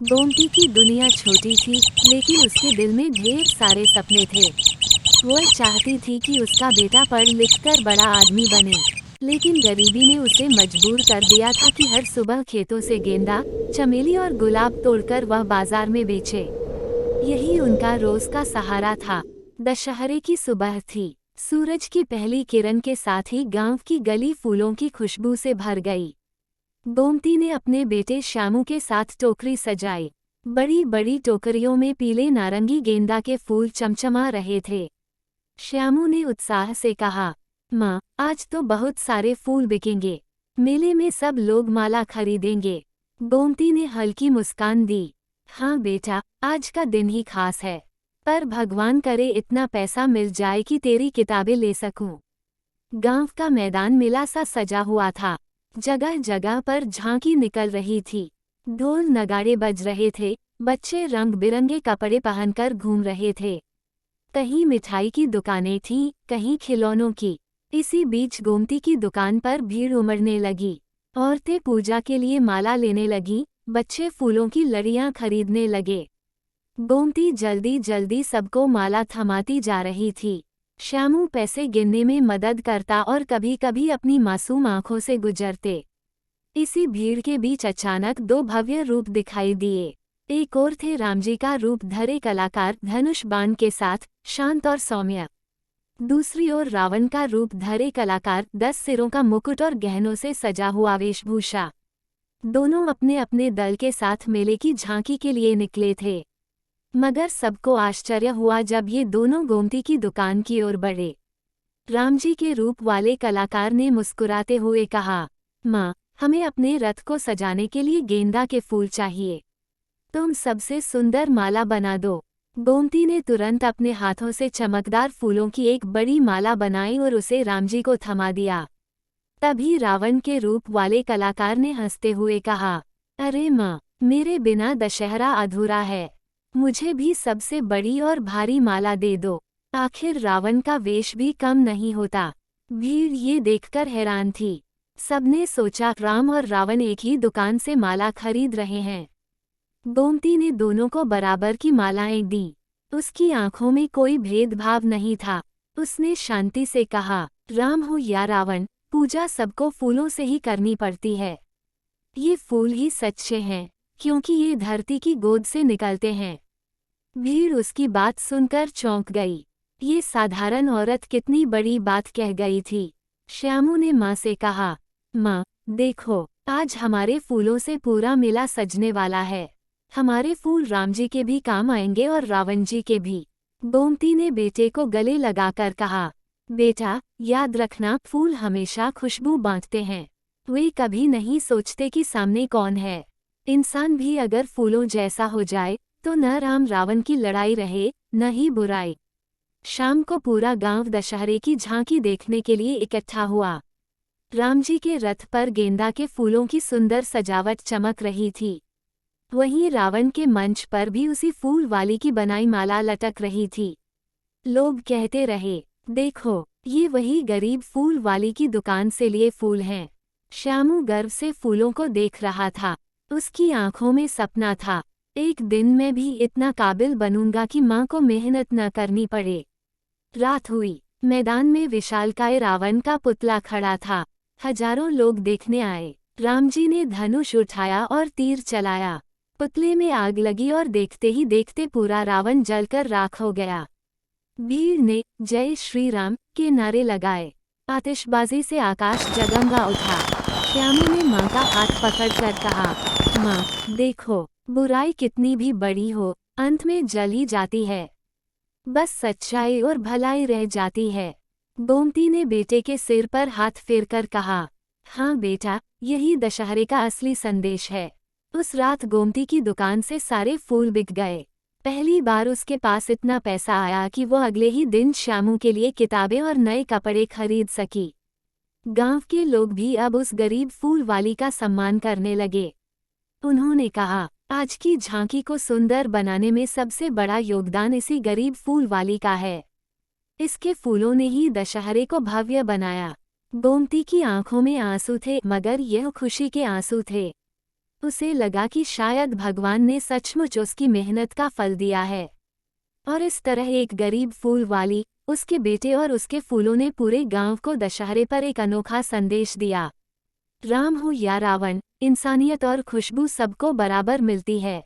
गोमती की दुनिया छोटी थी, लेकिन उसके दिल में ढेर सारे सपने थे। वह चाहती थी कि उसका बेटा पढ़ लिख कर बड़ा आदमी बने, लेकिन गरीबी ने उसे मजबूर कर दिया था कि हर सुबह खेतों से गेंदा, चमेली और गुलाब तोड़कर वह बाजार में बेचे। यही उनका रोज का सहारा था। दशहरे की सुबह थी। सूरज की पहली किरण के साथ ही गांव की गली फूलों की खुशबू से भर गई। गोमती ने अपने बेटे श्यामू के साथ टोकरी सजाई। बड़ी बड़ी टोकरियों में पीले नारंगी गेंदा के फूल चमचमा रहे थे। श्यामू ने उत्साह से कहा, माँ, आज तो बहुत सारे फूल बिकेंगे। मेले में सब लोग माला खरीदेंगे। गोमती ने हल्की मुस्कान दी। हाँ बेटा, आज का दिन ही खास है। पर भगवान करे इतना पैसा मिल जाए कि तेरी किताबें ले सकूं। गांव का मैदान मेला सा सजा हुआ था। जगह जगह पर झांकी निकल रही थी। ढोल नगाड़े बज रहे थे। बच्चे रंग बिरंगे कपड़े पहनकर घूम रहे थे। कहीं मिठाई की दुकानें थीं, कहीं खिलौनों की। इसी बीच गोमती की दुकान पर भीड़ उमड़ने लगी। औरतें पूजा के लिए माला लेने लगीं, बच्चे फूलों की लड़ियां खरीदने लगे। गोमती जल्दी जल्दी सबको माला थमाती जा रही थी। श्यामू पैसे गिनने में मदद करता और कभी कभी अपनी मासूम आंखों से गुजरते। इसी भीड़ के बीच अचानक दो भव्य रूप दिखाई दिए। एक और थे रामजी का रूप धरे कलाकार धनुष बाण के साथ, शांत और सौम्य। दूसरी ओर रावण का रूप धरे कलाकार 10 सिरों का मुकुट और गहनों से सजा हुआ वेशभूषा। दोनों अपने अपने दल के साथ मेले की झांकी के लिए निकले थे। मगर सबको आश्चर्य हुआ जब ये दोनों गोमती की दुकान की ओर बढ़े। रामजी के रूप वाले कलाकार ने मुस्कुराते हुए कहा, माँ, हमें अपने रथ को सजाने के लिए गेंदा के फूल चाहिए। तुम सबसे सुंदर माला बना दो। गोमती ने तुरंत अपने हाथों से चमकदार फूलों की एक बड़ी माला बनाई और उसे रामजी को थमा दिया। तभी रावण के रूप वाले कलाकार ने हंसते हुए कहा, अरे माँ, मेरे बिना दशहरा अधूरा है। मुझे भी सबसे बड़ी और भारी माला दे दो। आखिर रावण का वेश भी कम नहीं होता। भीड़ ये देखकर हैरान थी। सबने सोचा राम और रावण एक ही दुकान से माला खरीद रहे हैं। गोमती ने दोनों को बराबर की मालाएं दी। उसकी आंखों में कोई भेदभाव नहीं था। उसने शांति से कहा, राम हो या रावण, पूजा सबको फूलों से ही करनी पड़ती है। ये फूल ही सच्चे हैं, क्योंकि ये धरती की गोद से निकलते हैं। भीड़ उसकी बात सुनकर चौंक गई। ये साधारण औरत कितनी बड़ी बात कह गई थी। श्यामू ने माँ से कहा, माँ, देखो, आज हमारे फूलों से पूरा मेला सजने वाला है। हमारे फूल रामजी के भी काम आएंगे और रावण जी के भी। गोमती ने बेटे को गले लगाकर कहा, बेटा, याद रखना, फूल हमेशा खुशबू बांटते हैं। वे कभी नहीं सोचते कि सामने कौन है। इंसान भी अगर फूलों जैसा हो जाए तो न राम रावण की लड़ाई रहे, न ही बुराई। शाम को पूरा गांव दशहरे की झांकी देखने के लिए इकट्ठा हुआ। रामजी के रथ पर गेंदा के फूलों की सुंदर सजावट चमक रही थी। वहीं रावण के मंच पर भी उसी फूल वाली की बनाई माला लटक रही थी। लोग कहते रहे, देखो, ये वही गरीब फूल वाली की दुकान से लिए फूल हैं। श्यामू गर्व से फूलों को देख रहा था। उसकी आंखों में सपना था, एक दिन मैं भी इतना काबिल बनूंगा कि माँ को मेहनत न करनी पड़े। रात हुई। मैदान में विशालकाय रावण का पुतला खड़ा था। हजारों लोग देखने आए। रामजी ने धनुष उठाया और तीर चलाया। पुतले में आग लगी और देखते ही देखते पूरा रावण जलकर राख हो गया। भीड़ ने जय श्री राम के नारे लगाए। आतिशबाजी से आकाश जगमगा उठा। श्यामू ने माँ का हाथ पकड़कर कहा, माँ, देखो, बुराई कितनी भी बड़ी हो, अंत में जल ही जाती है। बस सच्चाई और भलाई रह जाती है। गोमती ने बेटे के सिर पर हाथ फेरकर कहा, हाँ बेटा, यही दशहरे का असली संदेश है। उस रात गोमती की दुकान से सारे फूल बिक गए। पहली बार उसके पास इतना पैसा आया कि वो अगले ही दिन श्यामू के लिए किताबें और नए कपड़े खरीद सकी। गांव के लोग भी अब उस गरीब फूल वाली का सम्मान करने लगे। उन्होंने कहा, आज की झांकी को सुंदर बनाने में सबसे बड़ा योगदान इसी गरीब फूल वाली का है। इसके फूलों ने ही दशहरे को भव्य बनाया। गोमती की आंखों में आंसू थे, मगर यह खुशी के आंसू थे। उसे लगा कि शायद भगवान ने सचमुच उसकी मेहनत का फल दिया है। और इस तरह एक गरीब फूल वाली, उसके बेटे और उसके फूलों ने पूरे गांव को दशहरे पर एक अनोखा संदेश दिया। राम हो या रावण, इंसानियत और खुशबू सबको बराबर मिलती है।